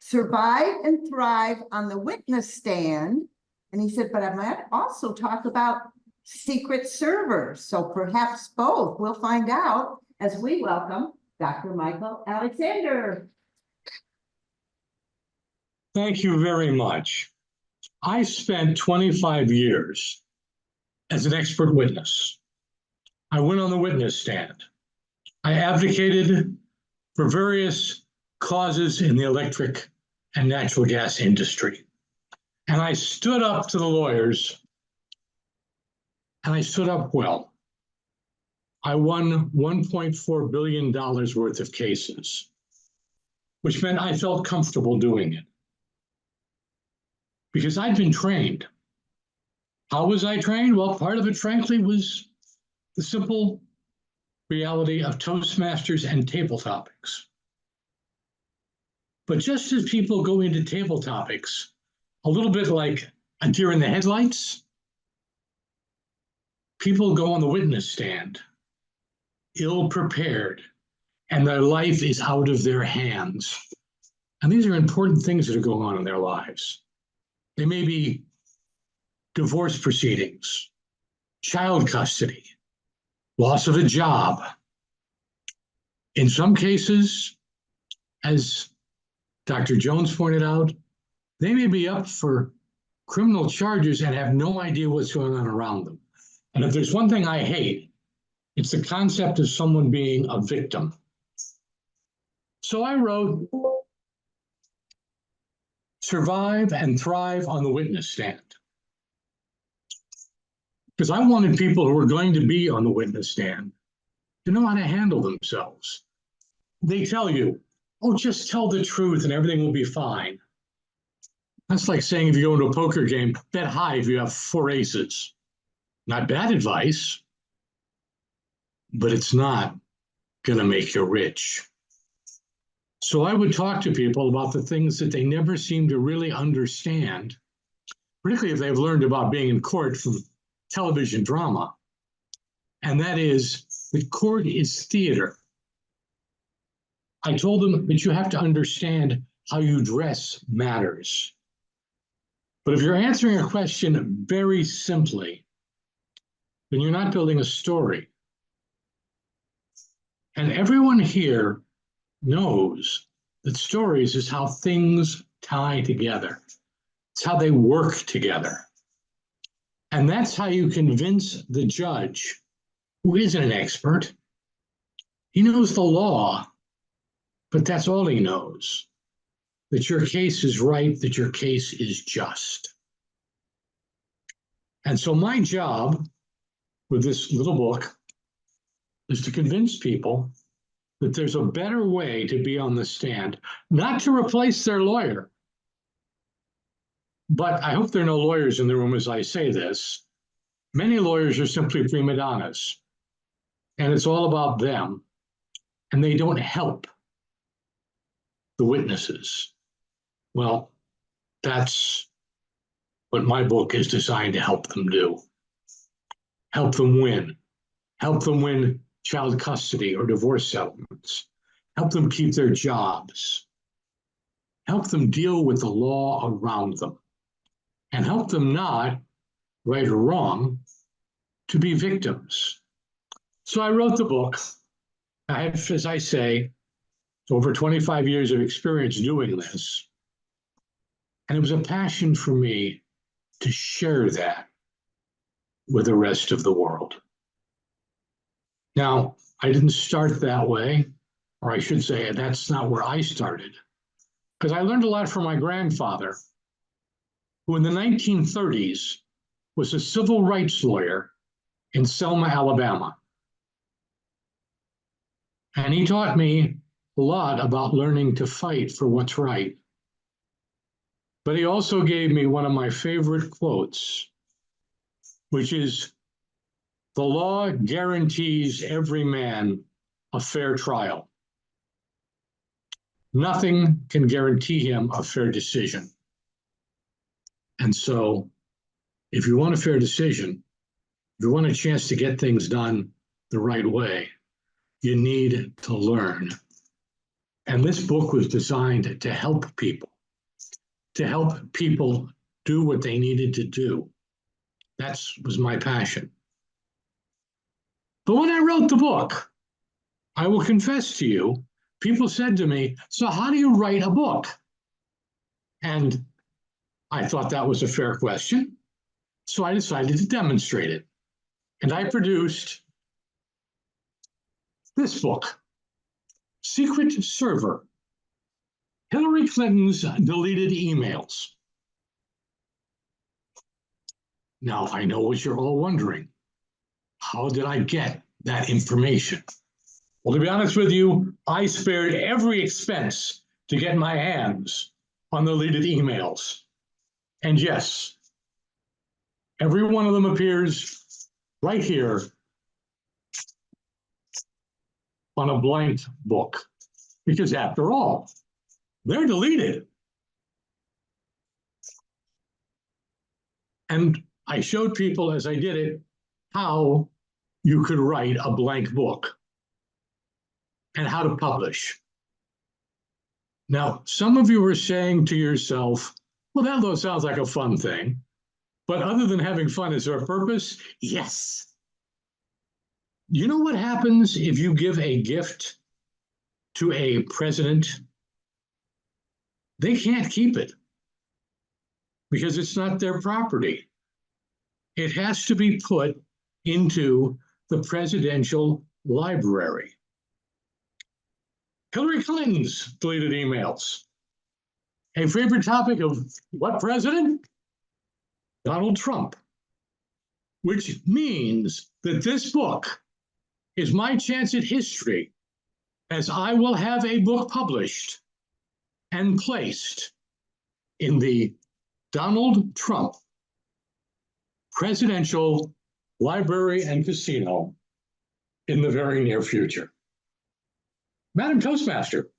survive and thrive on the witness stand. And he said, but I might also talk about secret servers. So perhaps both. We'll find out as we welcome Dr. Michael Alexander. Thank you very much. I spent 25 years as an expert witness. I went on the witness stand. I advocated for various causes in the electric and natural gas industry. And I stood up to the lawyers, and I stood up well. I won $1.4 billion worth of cases, which meant I felt comfortable doing it, because I'd been trained. How was I trained? Well, part of it, frankly, was the simple reality of Toastmasters and table topics. But just as people go into table topics, a little bit like a deer in the headlights, people go on the witness stand, ill-prepared, and their life is out of their hands. And these are important things that are going on in their lives. They may be divorce proceedings, child custody, loss of a job. In some cases, as Dr. Jones pointed out, they may be up for criminal charges and have no idea what's going on around them. And if there's one thing I hate, it's the concept of someone being a victim. So I wrote, Survive and Thrive on the Witness Stand. Because I wanted people who were going to be on the witness stand to know how to handle themselves. They tell you, oh, just tell the truth and everything will be fine. That's like saying if you go into a poker game, bet high if you have 4 aces. Not bad advice, but it's not going to make you rich. So I would talk to people about the things that they never seem to really understand, particularly if they've learned about being in court from television drama. And that is that court is theater. I told them that you have to understand how you dress matters. But if you're answering a question very simply, then you're not building a story. And everyone here knows that stories is how things tie together. It's how they work together. And that's how you convince the judge, who isn't an expert. He knows the law, but that's all he knows. That your case is right, that your case is just. And so my job with this little book is to convince people that there's a better way to be on the stand, not to replace their lawyer. But I hope there are no lawyers in the room as I say this. Many lawyers are simply prima donnas, and it's all about them, and they don't help the witnesses. Well, that's what my book is designed to help them do. Help them win. Help them win child custody or divorce settlements. Help them keep their jobs. Help them deal with the law around them. And help them not, right or wrong, to be victims. So I wrote the book. I have, as I say, over 25 years of experience doing this. And it was a passion for me to share that with the rest of the world. Now, I didn't start that way, or I should say that's not where I started, because I learned a lot from my grandfather, who in the 1930s was a civil rights lawyer in Selma, Alabama. And he taught me a lot about learning to fight for what's right. But he also gave me one of my favorite quotes, which is, "The law guarantees every man a fair trial. Nothing can guarantee him a fair decision." And so, if you want a fair decision, if you want a chance to get things done the right way, you need to learn. And this book was designed to help people to help people do what they needed to do. That was my passion. But when I wrote the book, I will confess to you, people said to me, so how do you write a book? And I thought that was a fair question. So I decided to demonstrate it. And I produced this book, Secret Server, Hillary Clinton's Deleted Emails. Now, I know what you're all wondering. How did I get that information? Well, to be honest with you, I spared every expense to get my hands on the deleted emails. And yes, every one of them appears right here on a blank book. Because after all, they're deleted. And I showed people as I did it how you could write a blank book and how to publish. Now, some of you are saying to yourself, well, that sounds like a fun thing. But other than having fun, is there a purpose? Yes. You know what happens if you give a gift to a president? They can't keep it because it's not their property. It has to be put into the presidential library. Hillary Clinton's deleted emails. A favorite topic of what president? Donald Trump. Which means that this book is my chance at history, as I will have a book published and placed in the Donald Trump Presidential Library and Casino in the very near future. Madam Toastmaster,